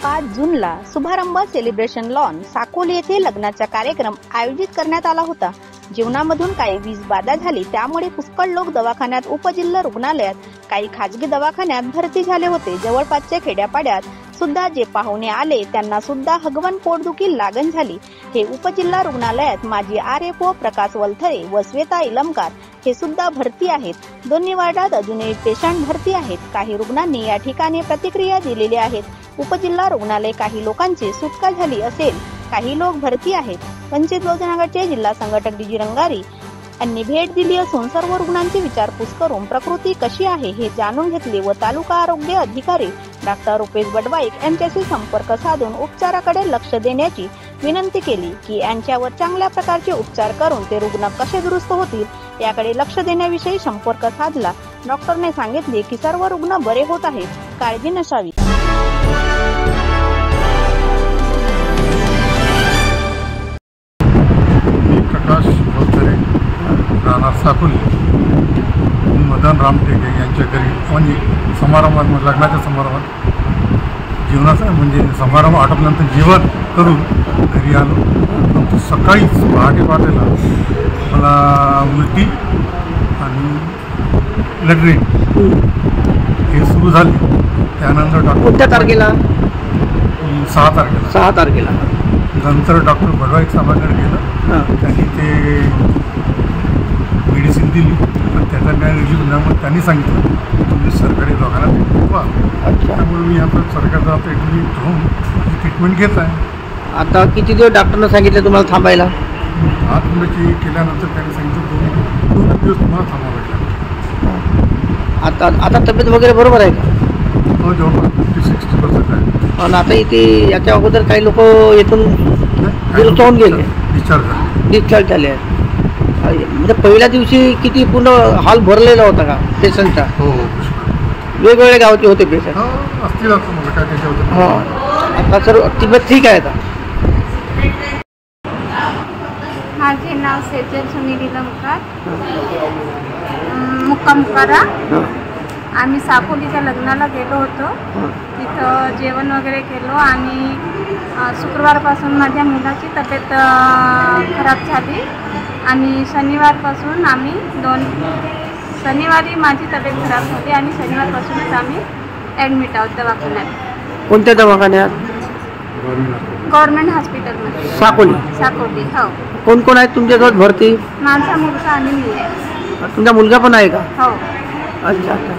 5 जूनला शुभारंभ celebration lawn Sakoli येथे लग्नाचा कार्यक्रम आयोजित करण्यात आला होता। जीवनामधून काही वीज बाधा झाली, त्यामुळे पुष्कळ लोक दवाखान्यात, उपजिल्हा रुग्णालयात, काही खाजगी दवाखान्यात भरती झाले होते। जवळपासच्या खेड्यापाड्यात सुद्धा जे पाहुणे आले त्यांना सुद्धा हगवण पोटदुखी लागण झाली। हे उपजिल्हा रुग्णालयात माजी RFO प्रकाश वलथरे व श्वेता इलमकार हे सुद्धा भरती आहेत। दोन्ही वार्डात अजूनही पेशंट भरती आहेत। काही रुग्णांनी या ठिकाणी प्रतिक्रिया दिलेल्या आहेत। उपजिल्हा रुग्णालय काही लोकांची सुटका झाली असेल, काही लोक भरती आहेत। वंचित बहुजन आघाडीचे जिल्हा संघटक DG रंगारी यांनी भेट दिली असून सर्व रुग्णांची विचारपूस करून प्रकृती कशी आहे हे जाणून घेतले व तालुका आरोग्य अधिकारी डॉक्टर रुपेश बडवाईक यांच्याशी संपर्क साधून उपचाराकडे लक्ष देण्याची विनंती केली की यांच्यावर चांगल्या प्रकारचे उपचार करून ते रुग्ण कसे दुरुस्त होतील याकडे लक्ष देण्याविषयी संपर्क साधला। डॉक्टरने सांगितले की सर्व रुग्ण बरे होत आहेत, काळजी नसावी। प्रकाश वलथरे राहणार साकोली मदन रामटेके यांच्या घरी म्हणजे समारंभात, लग्नाच्या समारंभात जेवणाचा म्हणजे समारंभ आटोपल्यानंतर जेवण करून घरी आलो। सकाळीच पहाटेला मला उलटी आणि लॅट्रिन हे सुरू झाले। त्यानंतर डॉक्टर कोणत्या तारखेला? 6 तारखेला नंतर डॉक्टर बडवाईक साहेबांकडे गेलं। त्यांनी ते मेडिसिन दिली, पण त्याचा काय रिलीफ नाही। मग त्यांनी सांगितलं तुम्ही सरकारी दवाखान्यात व्हा। त्यामुळे मी आता सरकारचा ट्रीटमेंट घेत आहे। आता किती दिवस डॉक्टरनं सांगितलं तुम्हाला थांबायला? आतमध्ये केल्यानंतर त्यांनी सांगितलं 2 दिवस तुम्हाला थांबावं लागेल। आता तब्येत वगैरे बरोबर आहे का? हो, जवळपास 50-60% आहे। आणि आता इथे याच्या अगोदर काही लोक येथून दुरुस्त होऊन गेले, डिस्चार्ज झाले आहेत। म्हणजे पहिल्या दिवशी किती पूर्ण हॉल भरलेला होता का पेशंटचा? हो, वेगवेगळ्या गावचे होते पेशंट? असतील असं मला काय त्याच्या होतं। हां, आता सर्व तब्येत ठीक आहे आता? माझे नाव सेजल सुनील इलमकार, मुक्काम करा। आम्ही साकोलीच्या लग्नाला गेलो होतो, तिथं जेवण वगैरे केलो आणि शुक्रवारपासून माझ्या मुलाची तब्येत खराब झाली आणि शनिवारपासून आम्ही शनिवारी माझी तब्येत खराब झाली आणि शनिवारपासूनच आम्ही ॲडमिट आहोत दवाखान्यात। कोणत्या दवाखान्यात? गव्हर्नमेंट हॉस्पिटलमध्ये साकोली। हो। कोण कोण आहेत तुमच्यासोबत भरती? माझा मुलगा आणि मी आहे। तुमचा मुलगा पण आहे का? हो। अच्छा अच्छा।